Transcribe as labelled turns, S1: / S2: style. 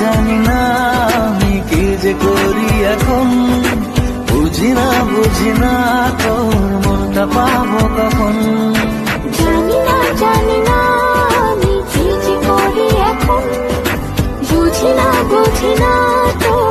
S1: জানি না আমি কি যে করি এখন, বুঝি না তোর মনটা পাবো কখন।
S2: জানি না আমি কি যে করি এখন, বুঝি না তোর